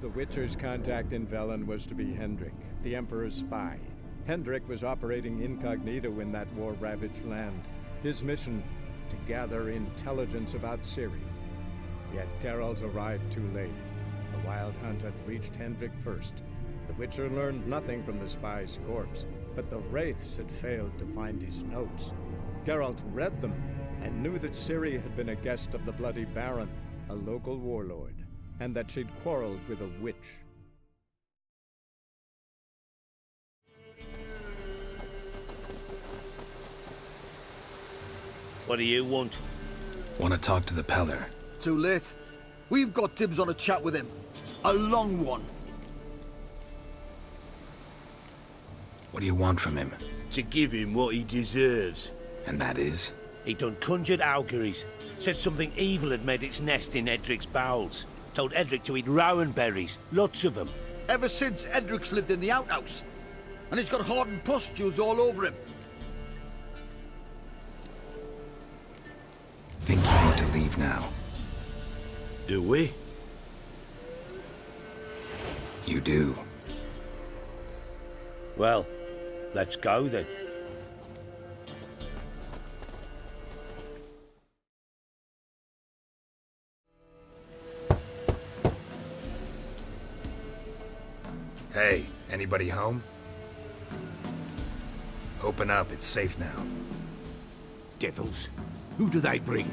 The Witcher's contact in Velen was to be Hendrik, the Emperor's spy. Hendrik was operating incognito in that war-ravaged land. His mission, to gather intelligence about Ciri. Yet Geralt arrived too late. The Wild Hunt had reached Hendrik first. The Witcher learned nothing from the spy's corpse, but the Wraiths had failed to find his notes. Geralt read them, and knew that Ciri had been a guest of the Bloody Baron, a local warlord, and that she'd quarreled with a witch. What do you want? Want to talk to the Peller. Too late. We've got dibs on a chat with him. A long one. What do you want from him? To give him what he deserves. And that is? He done conjured auguries. Said something evil had made its nest in Edric's bowels. Told Edric to eat rowan berries. Lots of them. Ever since Edric's lived in the outhouse. And he's got hardened pustules all over him. Think you need to leave now? Do we? You do. Well, let's go then. Hey, anybody home? Open up, it's safe now. Devils. Who do they bring?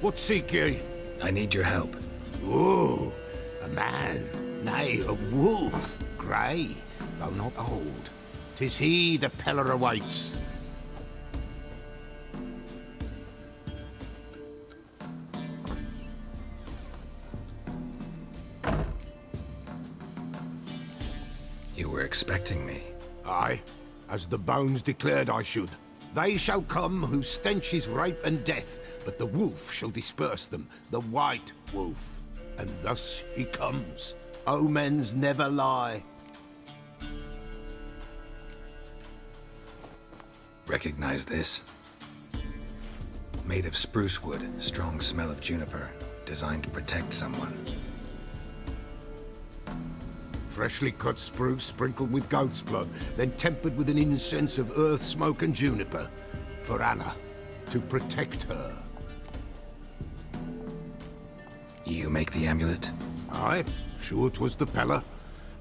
What seek ye? I need your help. Oh, a man, nay, a wolf, grey, though not old. 'Tis he the Peller awaits. You were expecting me. Aye, as the bones declared I should. They shall come whose stench is rape and death, but the wolf shall disperse them, the white wolf. And thus he comes. Omens never lie. Recognize this? Made of spruce wood, strong smell of juniper, designed to protect someone. Freshly cut spruce sprinkled with goat's blood, then tempered with an incense of earth, smoke and juniper. For Anna, to protect her. You make the amulet? Aye, sure 'twas the Peller.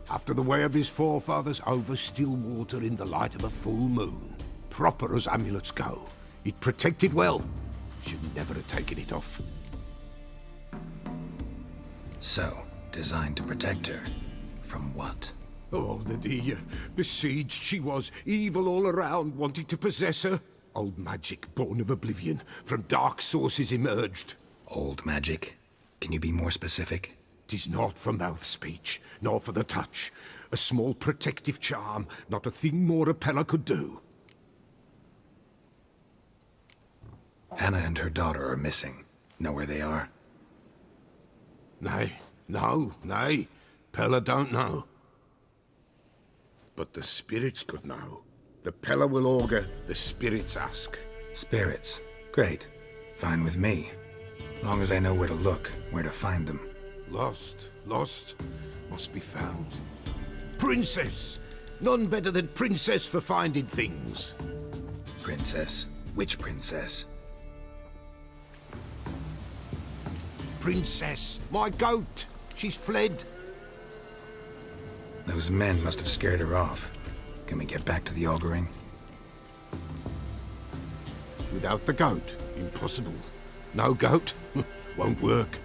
After the way of his forefathers, over still water in the light of a full moon. Proper as amulets go. It protected well. Should never have taken it off. So, designed to protect her. From what? Oh, the dear. Besieged she was, evil all around, wanting to possess her. Old magic, born of oblivion, from dark sources emerged. Old magic? Can you be more specific? 'Tis not for mouth speech, nor for the touch. A small protective charm, not a thing more a Peller could do. Anna and her daughter are missing. Know where they are? Nay, nay. Peller don't know. But the spirits could know. The Peller will augur, the spirits ask. Spirits. Great. Fine with me. Long as I know where to look, where to find them. Lost, must be found. Princess! None better than Princess for finding things. Princess? Which princess? Princess, my goat! She's fled. Those men must have scared her off. Can we get back to the auguring? Without the goat, impossible. No goat, won't work.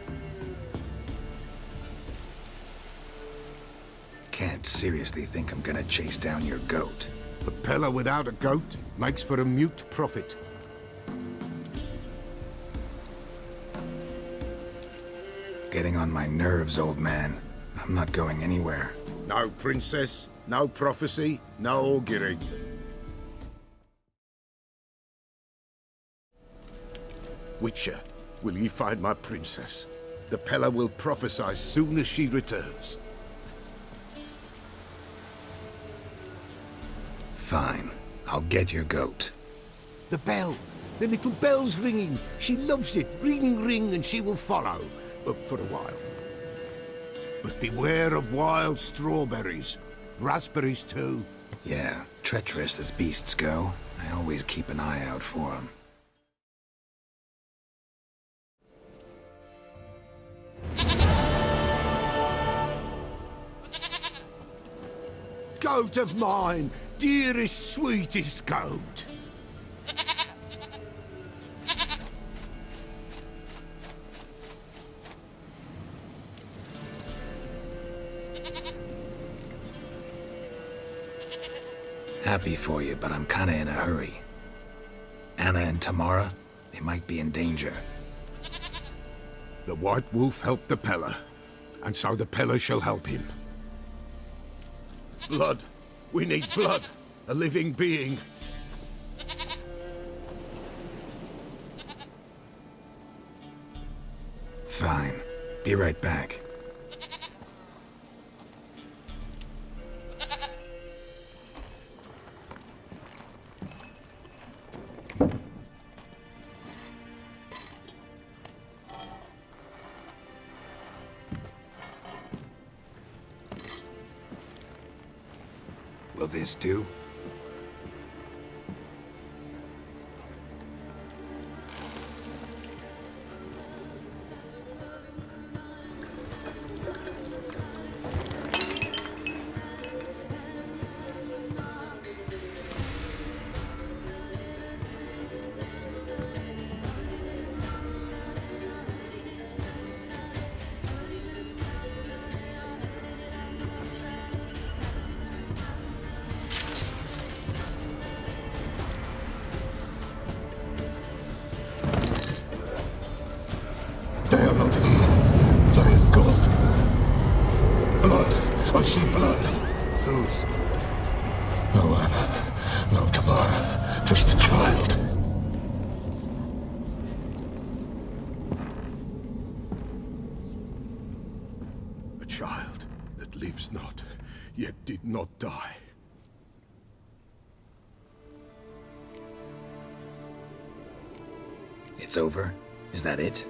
Can't seriously think I'm gonna chase down your goat. A Peller without a goat makes for a mute prophet. Getting on my nerves, old man. I'm not going anywhere. No princess, no prophecy, no augury. Witcher, will ye find my princess? The Peller will prophesy soon as she returns. Fine. I'll get your goat. The bell! The little bell's ringing. She loves it. Ring, ring, and she will follow. But for a while. But beware of wild strawberries. Raspberries too. Yeah, treacherous as beasts go. I always keep an eye out for them. Goat of mine, dearest, sweetest goat. Happy for you, but I'm kinda in a hurry. Anna and Tamara, they might be in danger. The White Wolf helped the Peller, and so the Peller shall help him. Blood. We need blood. A living being. Fine. Be right back. Will this do? They are not here. There is God. Blood. I see blood. Whose? No Anna. No Tamara. Just the child. A child that lives not, yet did not die. It's over? Is that it?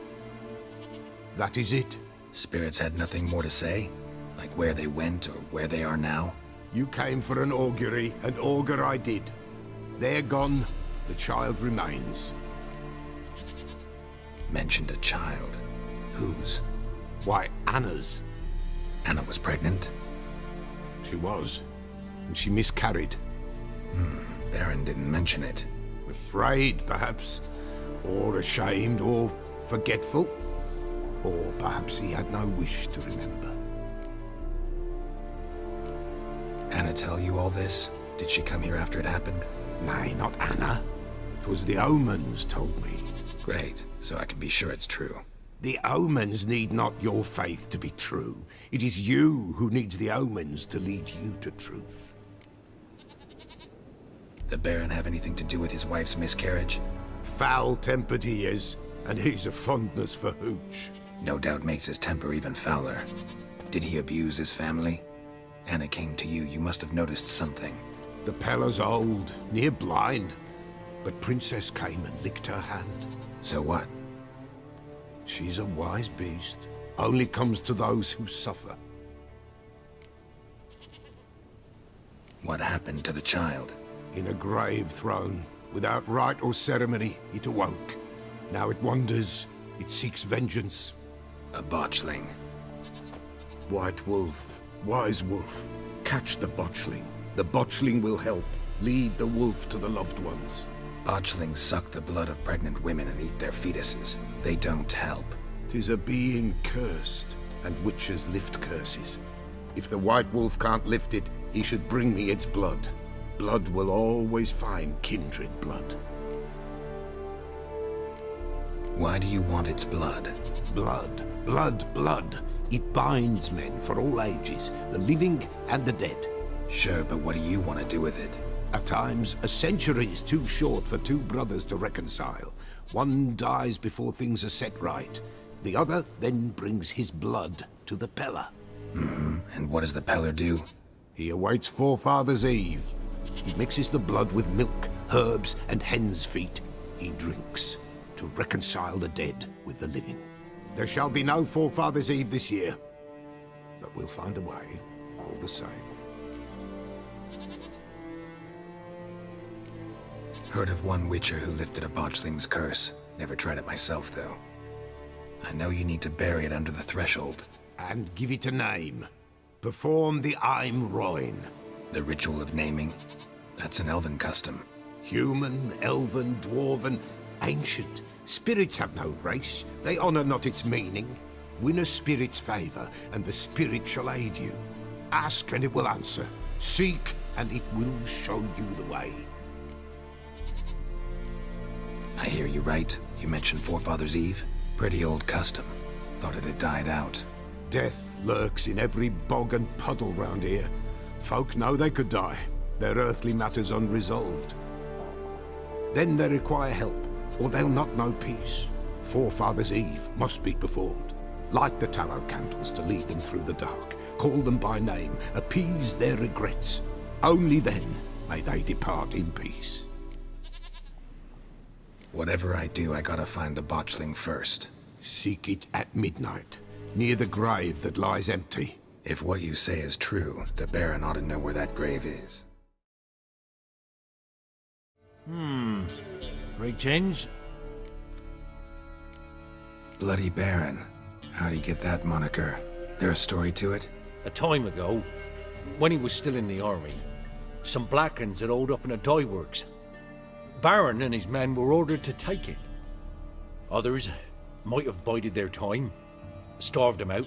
That is it. Spirits had nothing more to say? Like where they went or where they are now? You came for an augury, and augur I did. They're gone. The child remains. Mentioned a child. Whose? Why, Anna's. Anna was pregnant? She was. And she miscarried. Baron didn't mention it. Afraid, perhaps. Or ashamed, or forgetful. Or perhaps he had no wish to remember. Anna tell you all this? Did she come here after it happened? Nay, not Anna. 'Twas the omens told me. Great, so I can be sure it's true. The omens need not your faith to be true. It is you who needs the omens to lead you to truth. The Baron have anything to do with his wife's miscarriage? Foul-tempered he is, and he's a fondness for hooch. No doubt makes his temper even fouler. Did he abuse his family? Anna came to you, you must have noticed something. The Peller's old, near blind, but Princess came and licked her hand. So what? She's a wise beast, only comes to those who suffer. What happened to the child? In a grave thrown, without rite or ceremony, it awoke. Now it wanders, it seeks vengeance. A botchling. White Wolf, Wise Wolf, catch the botchling. The botchling will help, lead the wolf to the loved ones. Botchlings suck the blood of pregnant women and eat their fetuses. They don't help. 'Tis a being cursed, and witches lift curses. If the White Wolf can't lift it, he should bring me its blood. Blood will always find kindred blood. Why do you want its blood? Blood, blood, blood. It binds men for all ages, the living and the dead. Sure, but what do you want to do with it? At times, a century is too short for two brothers to reconcile. One dies before things are set right. The other then brings his blood to the Peller. And what does the Peller do? He awaits Forefathers' Eve. He mixes the blood with milk, herbs, and hen's feet. He drinks to reconcile the dead with the living. There shall be no Forefathers' Eve this year. But we'll find a way, all the same. Heard of one witcher who lifted a botchling's curse. Never tried it myself, though. I know you need to bury it under the threshold. And give it a name. Perform the Aim Roin. The ritual of naming? That's an elven custom. Human, elven, dwarven, ancient. Spirits have no race. They honor not its meaning. Win a spirit's favor, and the spirit shall aid you. Ask, and it will answer. Seek, and it will show you the way. I hear you right. You mentioned Forefathers' Eve? Pretty old custom. Thought it had died out. Death lurks in every bog and puddle round here. Folk know they could die, their earthly matters unresolved. Then they require help, or they'll not know peace. Forefathers' Eve must be performed. Light the tallow candles to lead them through the dark. Call them by name, appease their regrets. Only then may they depart in peace. Whatever I do, I gotta find the botchling first. Seek it at midnight, near the grave that lies empty. If what you say is true, the Baron ought to know where that grave is. Greetings. Bloody Baron. How'd he get that moniker? There a story to it? A time ago, when he was still in the army, some Blackens had holed up in a dye works. Baron and his men were ordered to take it. Others might have bided their time, starved them out,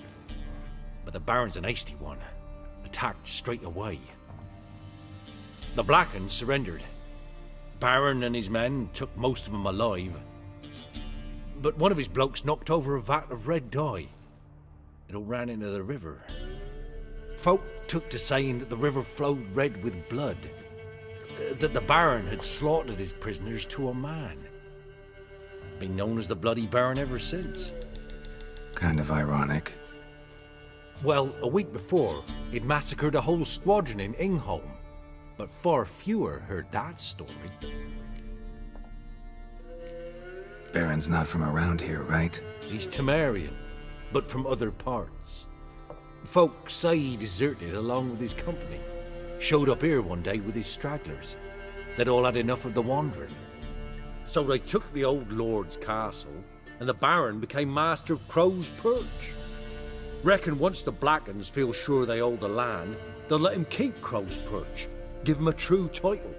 but the Baron's an hasty one, attacked straight away. The Blackens surrendered. Baron and his men took most of them alive, but one of his blokes knocked over a vat of red dye. It all ran into the river. Folk took to saying that the river flowed red with blood, that the Baron had slaughtered his prisoners to a man. Been known as the Bloody Baron ever since. Kind of ironic. Well, a week before, he'd massacred a whole squadron in Ingholm, but far fewer heard that story. Baron's not from around here, right? He's Temerian, but from other parts. Folk say he deserted along with his company. Showed up here one day with his stragglers. They'd all had enough of the wandering. So they took the old lord's castle, and the Baron became master of Crow's Perch. Reckon once the Blackens feel sure they hold the land, they'll let him keep Crow's Perch, give him a true title.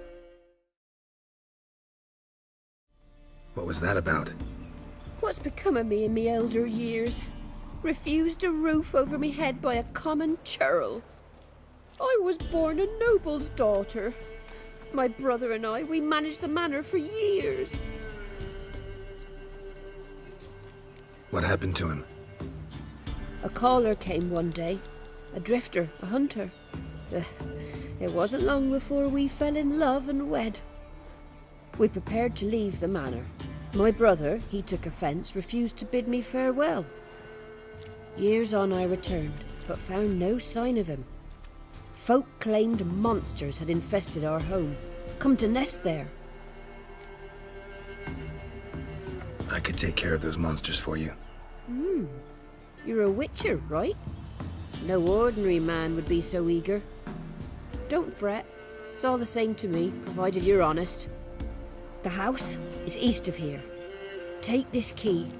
What was that about? What's become of me in me elder years? Refused a roof over me head by a common churl. I was born a noble's daughter. My brother and I, we managed the manor for years. What happened to him? A caller came one day. A drifter, a hunter. It wasn't long before we fell in love and wed. We prepared to leave the manor. My brother, he took offence, refused to bid me farewell. Years on I returned, but found no sign of him. Folk claimed monsters had infested our home, come to nest there. I could take care of those monsters for you. You're a witcher, right? No ordinary man would be so eager. Don't fret. It's all the same to me, provided you're honest. The house is east of here. Take this key.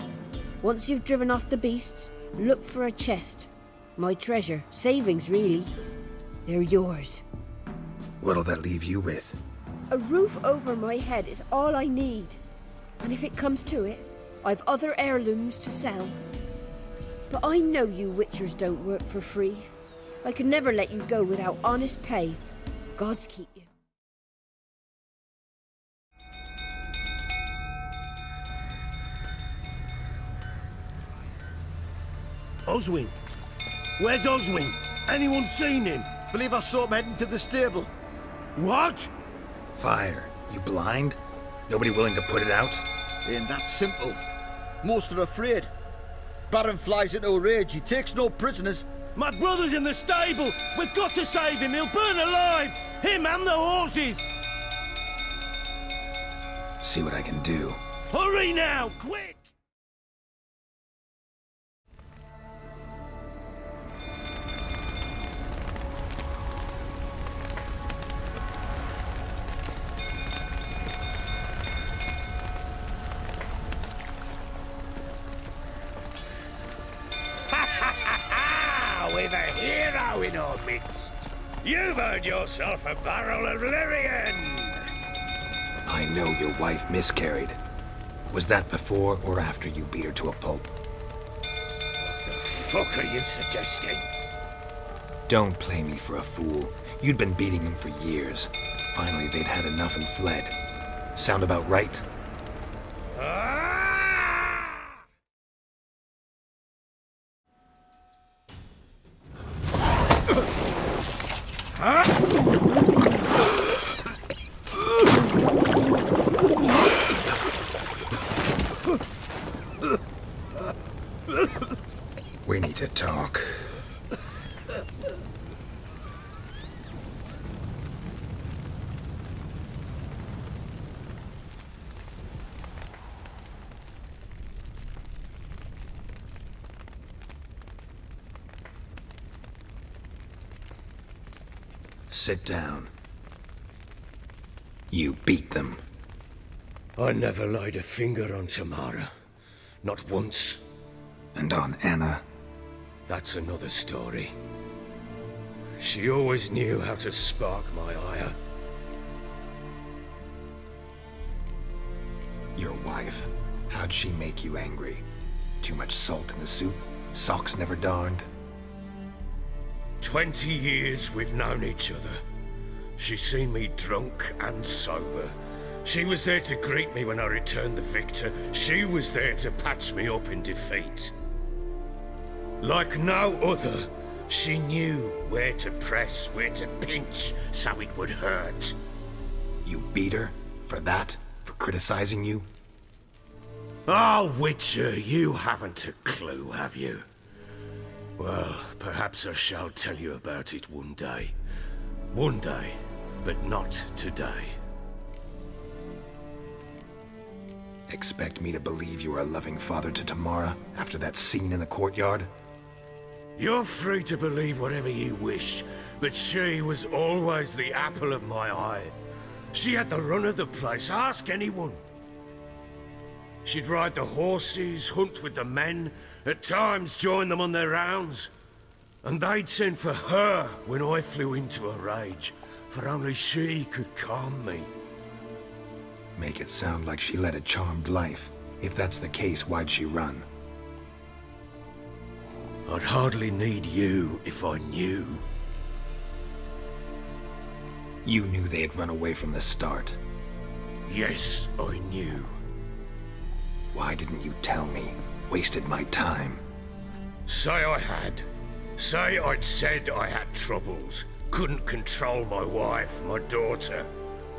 Once you've driven off the beasts, look for a chest. My treasure. Savings, really. They're yours. What'll that leave you with? A roof over my head is all I need. And if it comes to it, I've other heirlooms to sell. But I know you witchers don't work for free. I could never let you go without honest pay. Gods keep you. Oswin? Where's Oswin? Anyone seen him? Believe I saw him heading to the stable. What? Fire. You blind? Nobody willing to put it out? Ain't that simple. Most are afraid. Baron flies into a rage. He takes no prisoners. My brother's in the stable. We've got to save him. He'll burn alive. Him and the horses. See what I can do. Hurry now, quick! we've a hero in our midst. You've earned yourself a barrel of Lyrian. I know your wife miscarried. Was that before or after you beat her to a pulp? What the fuck are you suggesting? Don't play me for a fool. You'd been beating them for years. Finally, they'd had enough and fled. Sound about right? We need to talk. Sit down. You beat them. I never laid a finger on Tamara. Not once. And on Anna? That's another story. She always knew how to spark my ire. Your wife. How'd she make you angry? Too much salt in the soup? Socks never darned? 20 years we've known each other. She's seen me drunk and sober. She was there to greet me when I returned the victor. She was there to patch me up in defeat. Like no other, she knew where to press, where to pinch, so it would hurt. You beat her? For that? For criticizing you? Oh, Witcher, you haven't a clue, have you? Well, perhaps I shall tell you about it one day. One day, but not today. Expect me to believe you are a loving father to Tamara after that scene in the courtyard? You're free to believe whatever you wish, but she was always the apple of my eye. She had the run of the place, ask anyone. She'd ride the horses, hunt with the men, at times join them on their rounds. And they'd send for her when I flew into a rage, for only she could calm me. Make it sound like she led a charmed life. If that's the case, why'd she run? I'd hardly need you if I knew. You knew they had run away from the start. Yes, I knew. Why didn't you tell me? Wasted my time. Say I had. Say I'd said I had troubles. Couldn't control my wife, my daughter.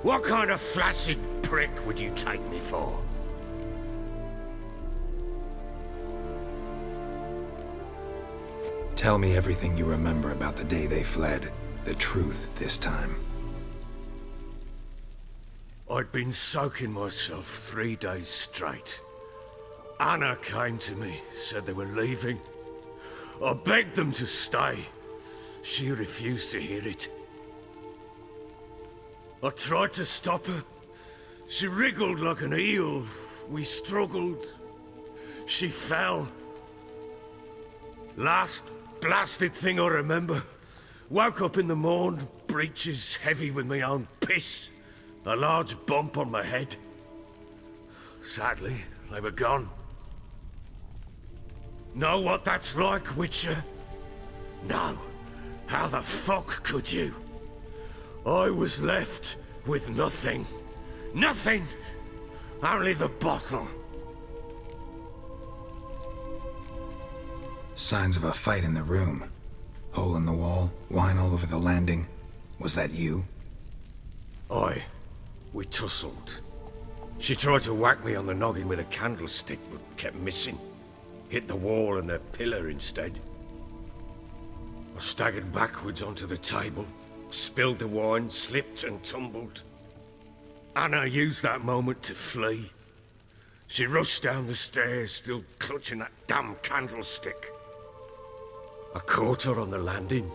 What kind of flaccid prick would you take me for? Tell me everything you remember about the day they fled. The truth this time. I'd been soaking myself 3 days straight. Anna came to me, said they were leaving. I begged them to stay. She refused to hear it. I tried to stop her. She wriggled like an eel. We struggled. She fell. Last blasted thing I remember. Woke up in the morn, breeches heavy with my own piss. A large bump on my head. Sadly, they were gone. Know what that's like, Witcher? No. How the fuck could you? I was left with nothing. Nothing! Only the bottle. Signs of a fight in the room. Hole in the wall, wine all over the landing. Was that you? Aye. We tussled. She tried to whack me on the noggin with a candlestick, but kept missing. Hit the wall and a pillar instead. I staggered backwards onto the table, spilled the wine, slipped and tumbled. Anna used that moment to flee. She rushed down the stairs, still clutching that damn candlestick. I caught her on the landing.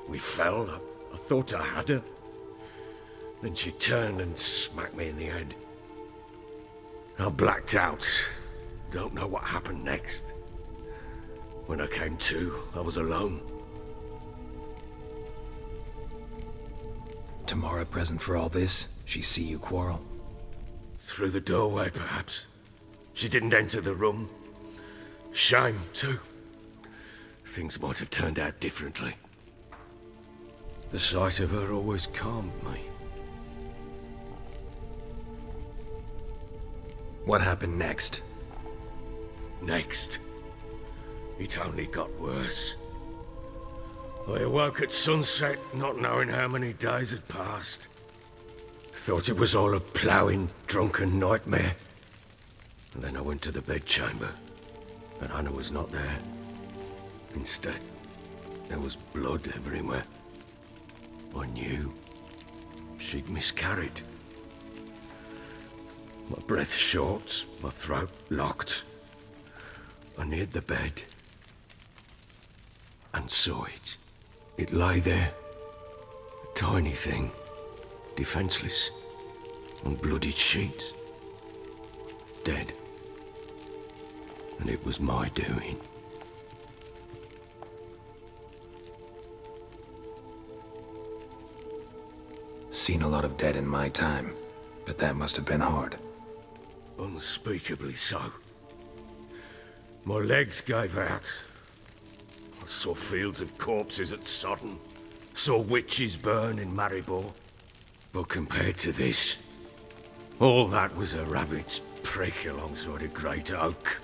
We fell. I thought I had her. Then she turned and smacked me in the head. I blacked out. Don't know what happened next. When I came to, I was alone. Tamara present for all this? She see you quarrel? Through the doorway, perhaps. She didn't enter the room. Shame, too. Things might have turned out differently. The sight of her always calmed me. What happened next? Next, it only got worse. I awoke at sunset, not knowing how many days had passed. Thought it was all a ploughing, drunken nightmare. And then I went to the bedchamber, but Anna was not there. Instead, there was blood everywhere. I knew she'd miscarried. My breath short, my throat locked. I neared the bed and saw it. It lay there, a tiny thing, defenseless, on bloodied sheets, dead. And it was my doing. Seen a lot of dead in my time, but that must have been hard. Unspeakably so. My legs gave out. I saw fields of corpses at Sodden. Saw witches burn in Maribor. But compared to this, all that was a rabbit's prick alongside a great oak.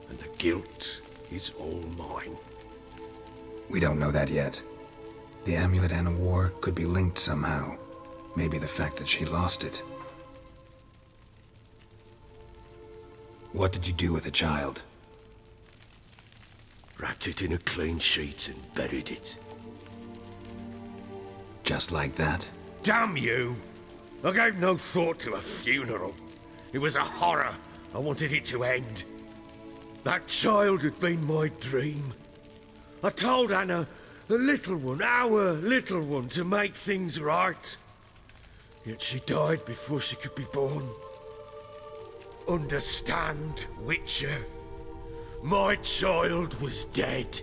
And the guilt is all mine. We don't know that yet. The amulet Anna wore could be linked somehow. Maybe the fact that she lost it. What did you do with the child? Wrapped it in a clean sheet and buried it. Just like that? Damn you! I gave no thought to a funeral. It was a horror. I wanted it to end. That child had been my dream. I told Anna, the little one, our little one, to make things right. Yet she died before she could be born. Understand, Witcher? My child was dead.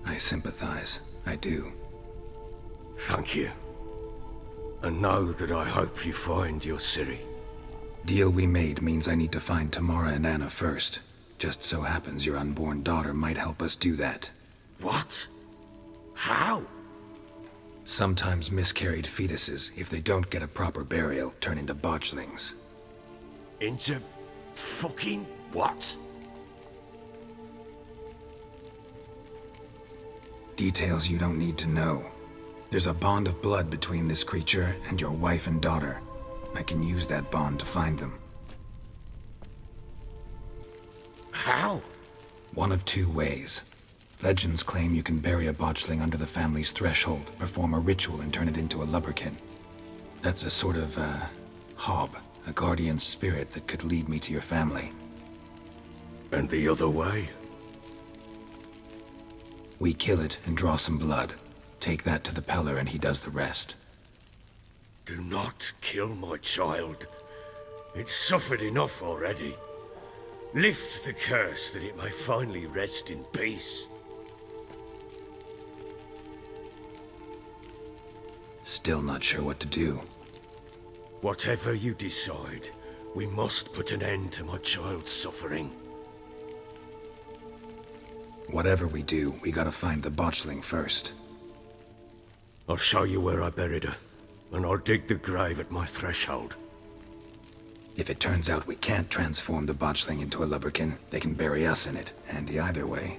I sympathize. I do. Thank you. And know that I hope you find your Ciri. Deal we made means I need to find Tamara and Anna first. Just so happens your unborn daughter might help us do that. What? How? Sometimes miscarried fetuses, if they don't get a proper burial, turn into botchlings. Into fucking what? Details you don't need to know. There's a bond of blood between this creature and your wife and daughter. I can use that bond to find them. How? One of two ways. Legends claim you can bury a botchling under the family's threshold, perform a ritual and turn it into a lubberkin. That's a sort of, hob, a guardian spirit that could lead me to your family. And the other way? We kill it and draw some blood. Take that to the Peller and he does the rest. Do not kill my child. It's suffered enough already. Lift the curse that it may finally rest in peace. Still not sure what to do. Whatever you decide, we must put an end to my child's suffering. Whatever we do, we gotta find the botchling first. I'll show you where I buried her, and I'll dig the grave at my threshold. If it turns out we can't transform the botchling into a lubberkin, they can bury us in it. Handy either way.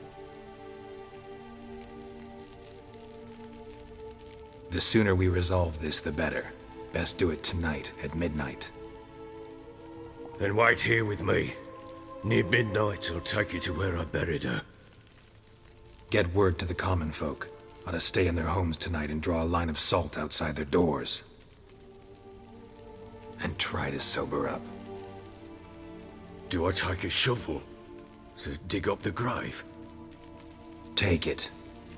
The sooner we resolve this, the better. Best do it tonight, at midnight. Then wait here with me. Near midnight, I'll take you to where I buried her. Get word to the common folk. Ought to stay in their homes tonight and draw a line of salt outside their doors. And try to sober up. Do I take a shovel to dig up the grave? Take it.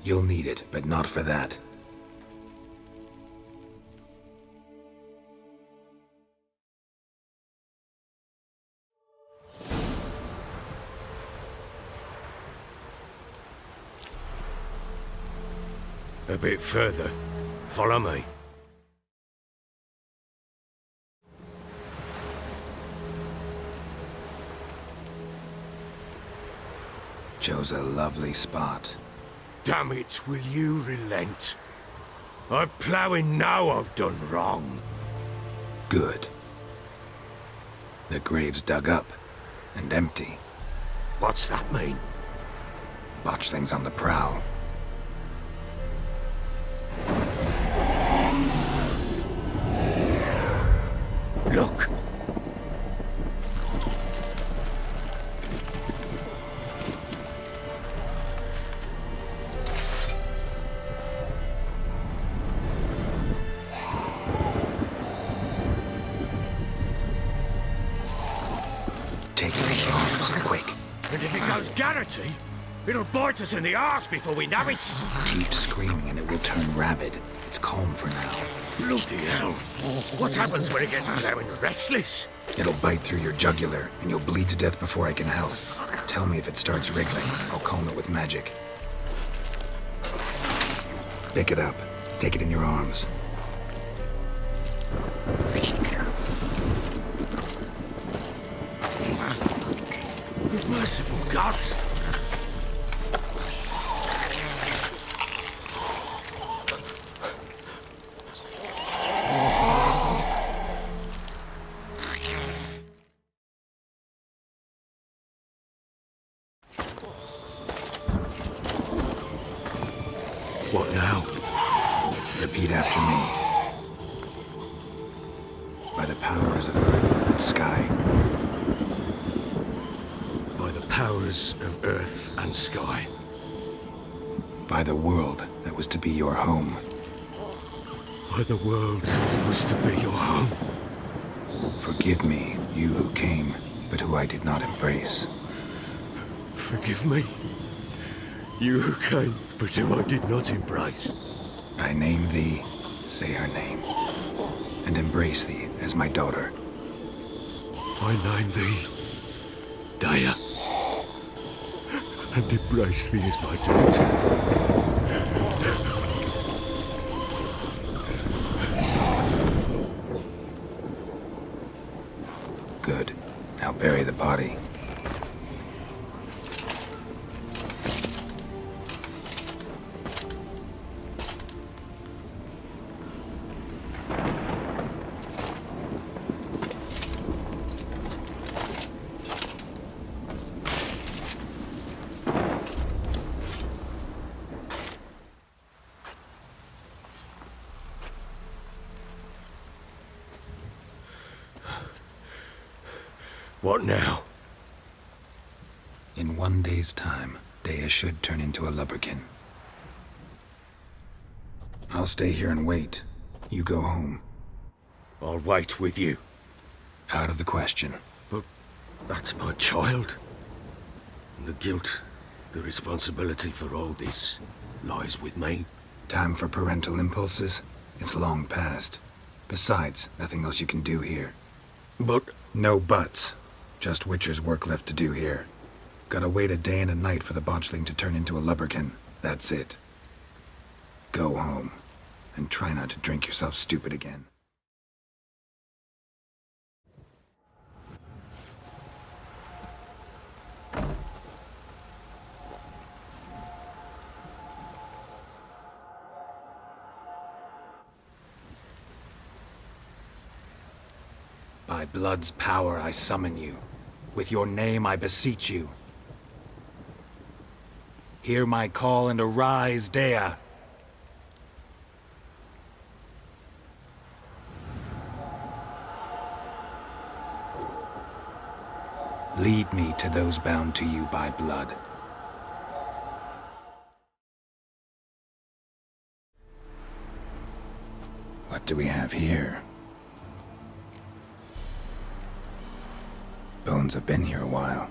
You'll need it, but not for that. A bit further. Follow me. Chose a lovely spot. Damn it, will you relent? I'm ploughing now I've done wrong. Good. The grave's dug up and empty. What's that mean? Botchling's on the prowl. Look! Take it in your arms, quick. And if it goes Garrity, it'll bite us in the arse before we know it. Keep screaming and it will turn rabid. It's calm for now. Bloody hell. What happens when it gets plowing restless? It'll bite through your jugular, and you'll bleed to death before I can help. Tell me if it starts wriggling. I'll calm it with magic. Pick it up. Take it in your arms. Merciful gods! What now? Repeat after me. By the powers of earth and sky. By the powers of earth and sky. By the world that was to be your home. By the world that was to be your home. Forgive me, you who came, but who I did not embrace. Forgive me. You who came, but who I did not embrace. I name thee, say her name, and embrace thee as my daughter. I name thee Daya, and embrace thee as my daughter. Good. Now bury the body. What now? In 1 day's time, Daya should turn into a lubberkin. I'll stay here and wait. You go home. I'll wait with you. Out of the question. But that's my child. And the guilt, the responsibility for all this lies with me. Time for parental impulses? It's long past. Besides, nothing else you can do here. But No buts. Just Witcher's work left to do here. Gotta wait a day and a night for the botchling to turn into a lubberkin. That's it. Go home. And try not to drink yourself stupid again. By blood's power I summon you. With your name I beseech you. Hear my call and arise, Daya. Lead me to those bound to you by blood. What do we have here? Bones have been here a while.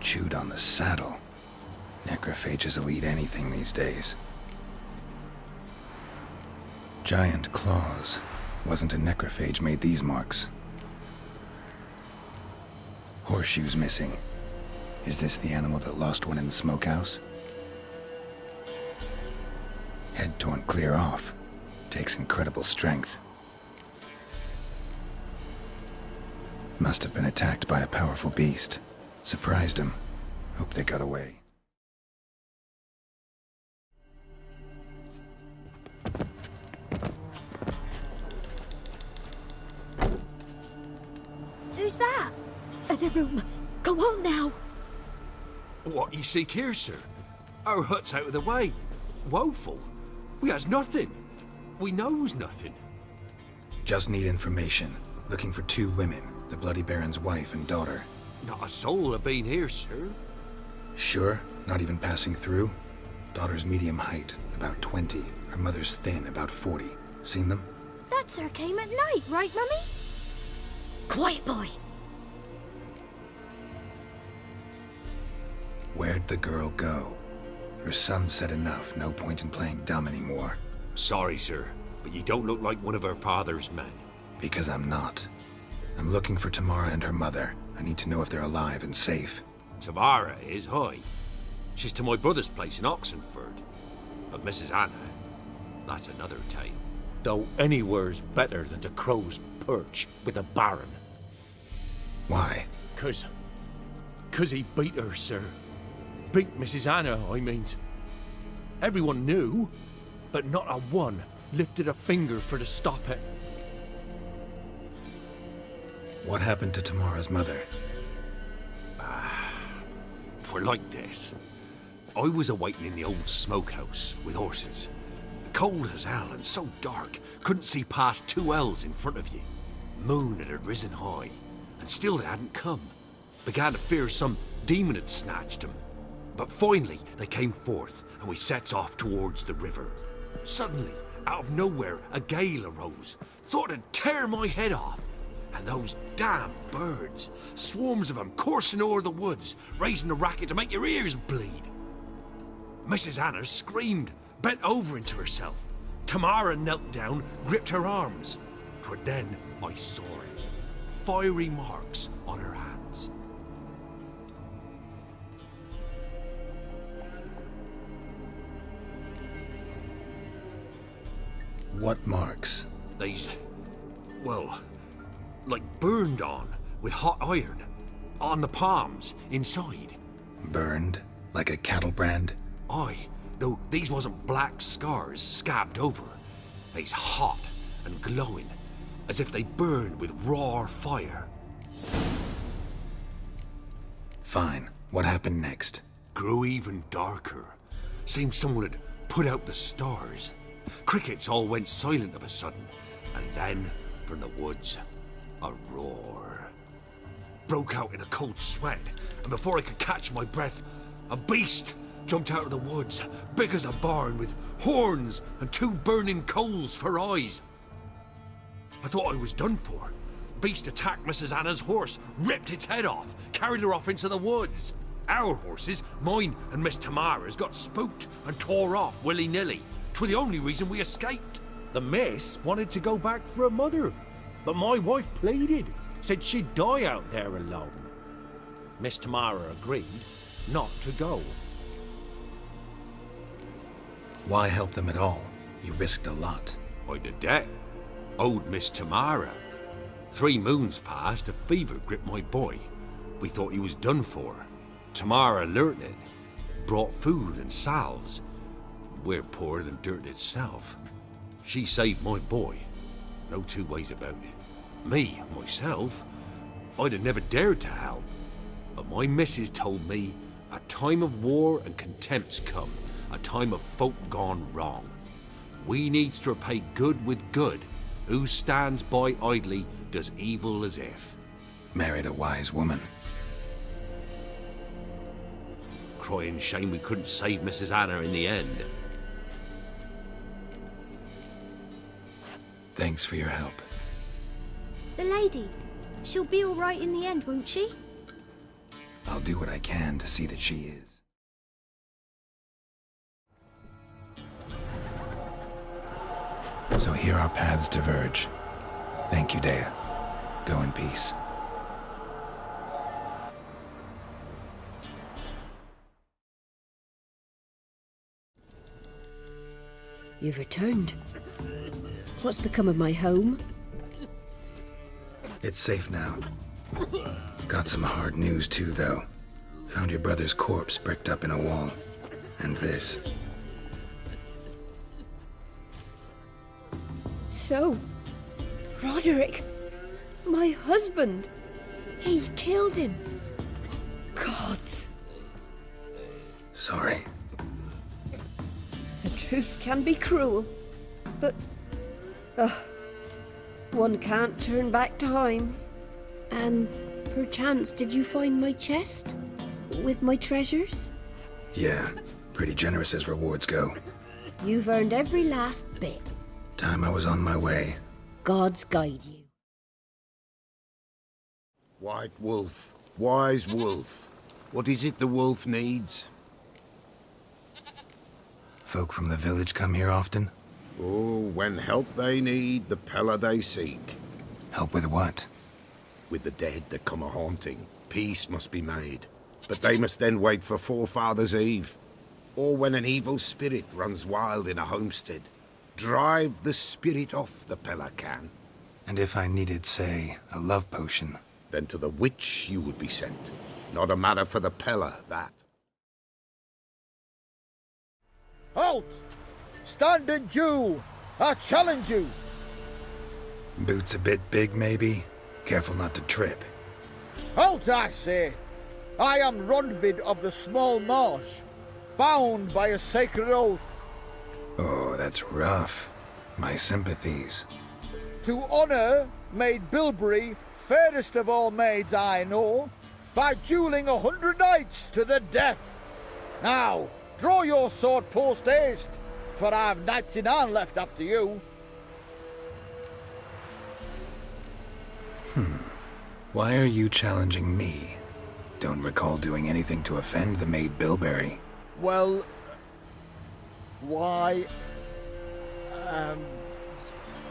Chewed on the saddle. Necrophages will eat anything these days. Giant claws. Wasn't a necrophage made these marks. Horseshoes missing. Is this the animal that lost one in the smokehouse? Head torn clear off. Takes incredible strength. Must have been attacked by a powerful beast. Surprised him. Hope they got away. Who's that? The room. Go on now. What you seek here, sir? Our hut's out of the way. Woeful. We has nothing. We knows nothing. Just need information. Looking for 2 women, the Bloody Baron's wife and daughter. Not a soul have been here, sir. Sure? Not even passing through? Daughter's medium height, about 20. Her mother's thin, about 40. Seen them? That sir came at night, right, Mummy? Quiet, boy. Where'd the girl go? Her son said enough, no point in playing dumb anymore. Sorry, sir, but you don't look like one of her father's men. Because I'm not. I'm looking for Tamara and her mother. I need to know if they're alive and safe. Tamara is, hi. She's to my brother's place in Oxenford. But Mrs. Anna, that's another tale. Though anywhere's better than to Crow's Perch with a baron. Why? 'Cause he beat her, sir. Beat Mrs. Anna, I means. Everyone knew, but not a one lifted a finger for to stop it. What happened to Tamara's mother? We're like this. I was awaiting in the old smokehouse with horses. Cold as hell and so dark, couldn't see past 2 ells in front of you. Moon had risen high, and still they hadn't come. Began to fear some demon had snatched them. But finally they came forth, and we sets off towards the river. Suddenly, out of nowhere, a gale arose. Thought it'd tear my head off. And those damn birds, swarms of them coursing o'er the woods, raising a racket to make your ears bleed. Mrs. Anna screamed, bent over into herself. Tamara knelt down, gripped her arms. 'Twas then I saw it. Fiery marks on her hands. What marks? These, well, like burned on with hot iron. On the palms, inside. Burned? Like a cattle brand? Aye, though these wasn't black scars scabbed over. They's hot and glowing, as if they burned with raw fire. Fine. What happened next? Grew even darker. Seemed someone had put out the stars. Crickets all went silent of a sudden, and then, from the woods, a roar. Broke out in a cold sweat, and before I could catch my breath, a beast jumped out of the woods, big as a barn, with horns and 2 burning coals for eyes. I thought I was done for. Beast attacked Mrs. Anna's horse, ripped its head off, carried her off into the woods. Our horses, mine and Miss Tamara's, got spooked and tore off willy-nilly. 'Twas the only reason we escaped. The miss wanted to go back for her mother, but my wife pleaded, said she'd die out there alone. Miss Tamara agreed not to go. Why help them at all? You risked a lot. I'd a debt. Owed Miss Tamara. 3 moons passed, a fever gripped my boy. We thought he was done for. Tamara learnt it. Brought food and salves. We're poorer than dirt itself. She saved my boy. No 2 ways about it. Me, myself, I'd have never dared to help. But my missus told me a time of war and contempt's come. A time of folk gone wrong. We needs to repay good with good. Who stands by idly does evil as if. Married a wise woman. Crying shame we couldn't save Mrs. Anna in the end. Thanks for your help. The lady. She'll be all right in the end, won't she? I'll do what I can to see that she is. So here our paths diverge. Thank you, Dea. Go in peace. You've returned. What's become of my home? It's safe now. Got some hard news too, though. Found your brother's corpse bricked up in a wall. And this. So, Roderick, my husband, he killed him. Gods. Sorry. The truth can be cruel, but one can't turn back time. And perchance, did you find my chest with my treasures? Yeah, pretty generous as rewards go. You've earned every last bit. Time I was on my way. Gods guide you. White wolf, wise wolf. What is it the wolf needs? Folk from the village come here often? Oh, when help they need, the Pella they seek. Help with what? With the dead that come a-haunting, peace must be made. But they must then wait for Forefathers' Eve. Or when an evil spirit runs wild in a homestead. Drive the spirit off, the Pella can. And if I needed, say, a love potion? Then to the witch you would be sent. Not a matter for the Pella, that. Halt! Stand and Jew! I challenge you! Boots a bit big, maybe? Careful not to trip. Halt, I say! I am Ronvid of the Small Marsh, bound by a sacred oath. Oh, that's rough. My sympathies. To honour Maid Bilberry, fairest of all maids I know, by duelling 100 knights to the death. Now, draw your sword post haste, for I've 99 left after you. Why are you challenging me? Don't recall doing anything to offend the Maid Bilberry. Well, why,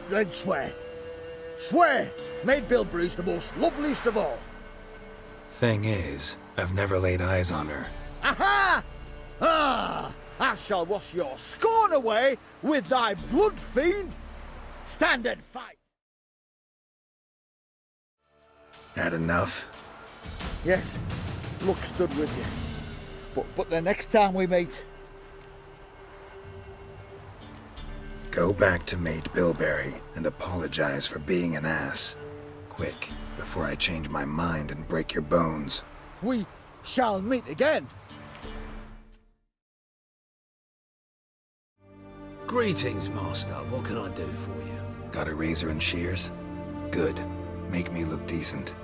then swear. Swear, Maid Bilberry's the most loveliest of all. Thing is, I've never laid eyes on her. Aha! Ah! I shall wash your scorn away with thy blood fiend. Stand and fight. Had enough? Yes, luck stood with you. But the next time we meet... Go back to Maid Bilberry and apologize for being an ass. Quick, before I change my mind and break your bones. We shall meet again. Greetings, Master. What can I do for you? Got a razor and shears? Good. Make me look decent.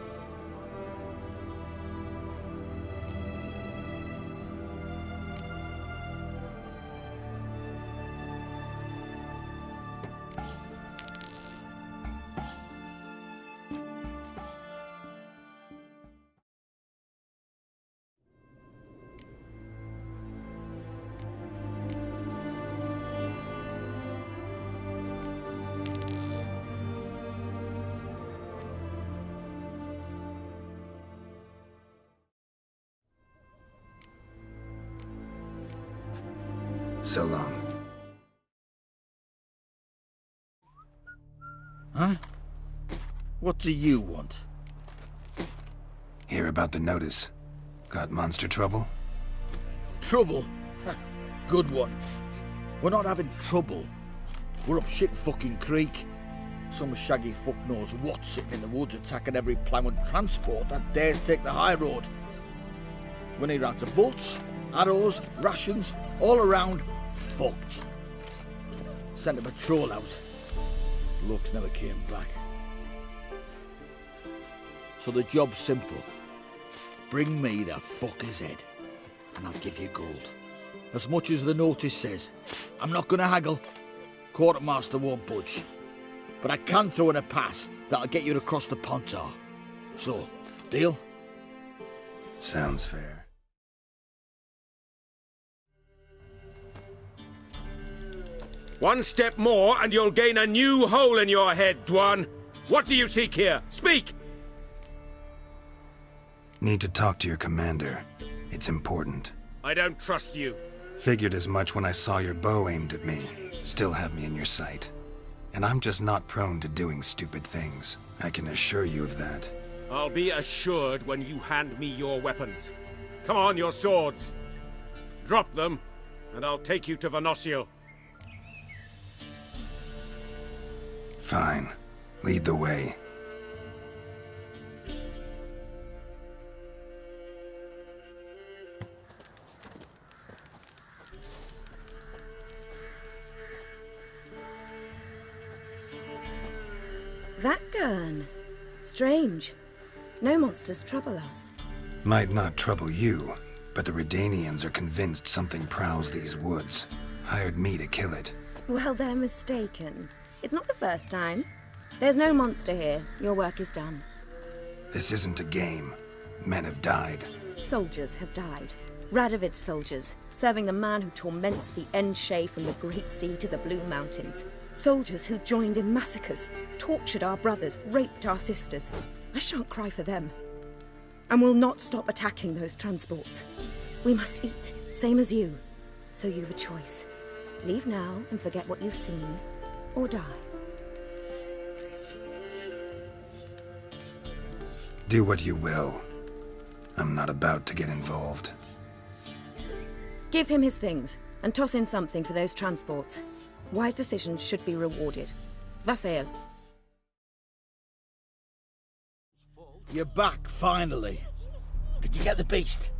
So long. Huh? What do you want? Hear about the notice. Got monster trouble? Trouble? Good one. We're not having trouble. We're up shit fucking creek. Some shaggy fuck knows what sitting in the woods attacking every plough and transport that dares take the high road. We need rounds of bolts, arrows, rations, all around, fucked. Sent a patrol out. Looks never came back. So the job's simple. Bring me the fucker's head, and I'll give you gold. As much as the notice says. I'm not gonna haggle. Quartermaster won't budge. But I can throw in a pass that'll get you across the Pontar. So, deal? Sounds fair. One step more and you'll gain a new hole in your head, Dwan. What do you seek here? Speak! Need to talk to your commander. It's important. I don't trust you. Figured as much when I saw your bow aimed at me. Still have me in your sight. And I'm just not prone to doing stupid things. I can assure you of that. I'll be assured when you hand me your weapons. Come on, your swords. Drop them, and I'll take you to Venosio. Fine. Lead the way. That gun. Strange. No monsters trouble us. Might not trouble you, but the Redanians are convinced something prowls these woods. Hired me to kill it. Well, they're mistaken. It's not the first time. There's no monster here. Your work is done. This isn't a game. Men have died. Soldiers have died. Radovid's soldiers, serving the man who torments the Enche from the Great Sea to the Blue Mountains. Soldiers who joined in massacres, tortured our brothers, raped our sisters. I shan't cry for them. And will not stop attacking those transports. We must eat, same as you. So you've a choice. Leave now and forget what you've seen, or die. Do what you will. I'm not about to get involved. Give him his things, and toss in something for those transports. Wise decisions should be rewarded. Vafael. You're back, finally. Did you get the beast?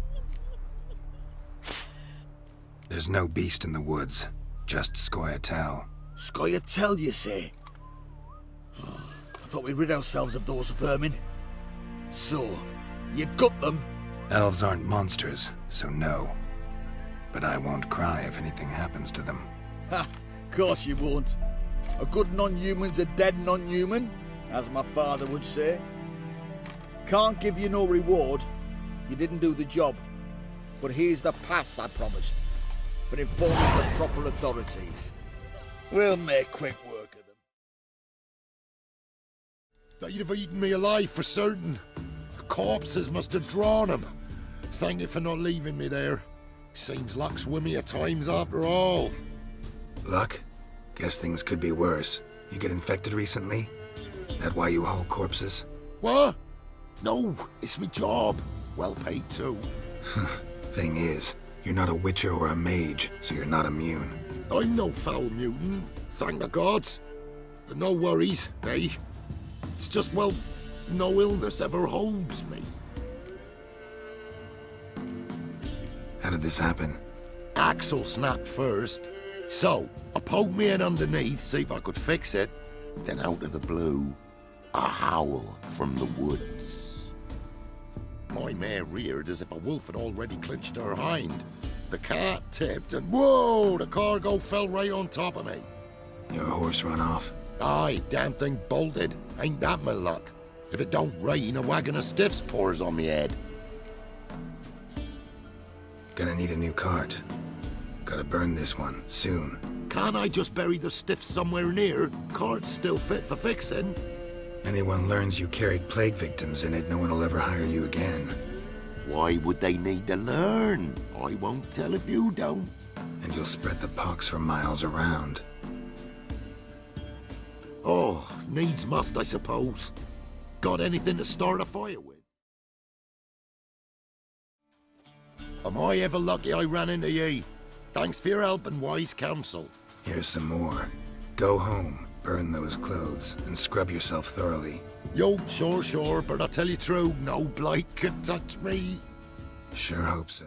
There's no beast in the woods, just Scoia'tael. Scoia'tael, you say? Oh, I thought we'd rid ourselves of those vermin. So, you got them? Elves aren't monsters, so no. But I won't cry if anything happens to them. Ha! Course you won't. A good non-human's a dead non-human, as my father would say. Can't give you no reward. You didn't do the job. But here's the pass I promised, for informing the proper authorities. We'll make quick work of them. They'd have eaten me alive for certain. The corpses must have drawn them. Thank you for not leaving me there. Seems luck's with me at times after all. Luck? Guess things could be worse. You get infected recently? That why you haul corpses? What? No, it's my job. Well paid too. Thing is, you're not a witcher or a mage, so you're not immune. I'm no foul mutant, thank the gods. But no worries, eh? It's just, well, no illness ever holds me. How did this happen? Axle snapped first. So, I poked me in underneath, see if I could fix it. Then out of the blue, a howl from the woods. My mare reared as if a wolf had already clinched her hind. The cart tipped and whoa, the cargo fell right on top of me. Your horse run off? Aye, damn thing bolted. Ain't that my luck? If it don't rain, a wagon of stiffs pours on me head. Gonna need a new cart. Gotta burn this one, soon. Can't I just bury the stiffs somewhere near? Cart's still fit for fixing. Anyone learns you carried plague victims in it, no one will ever hire you again. Why would they need to learn? I won't tell if you don't. And you'll spread the pox for miles around. Oh, needs must, I suppose. Got anything to start a fire with? Am I ever lucky I ran into ye? Thanks for your help and wise counsel. Here's some more. Go home, burn those clothes, and scrub yourself thoroughly. Yo, sure, but I'll tell you true, no blight can touch me. Sure hope so.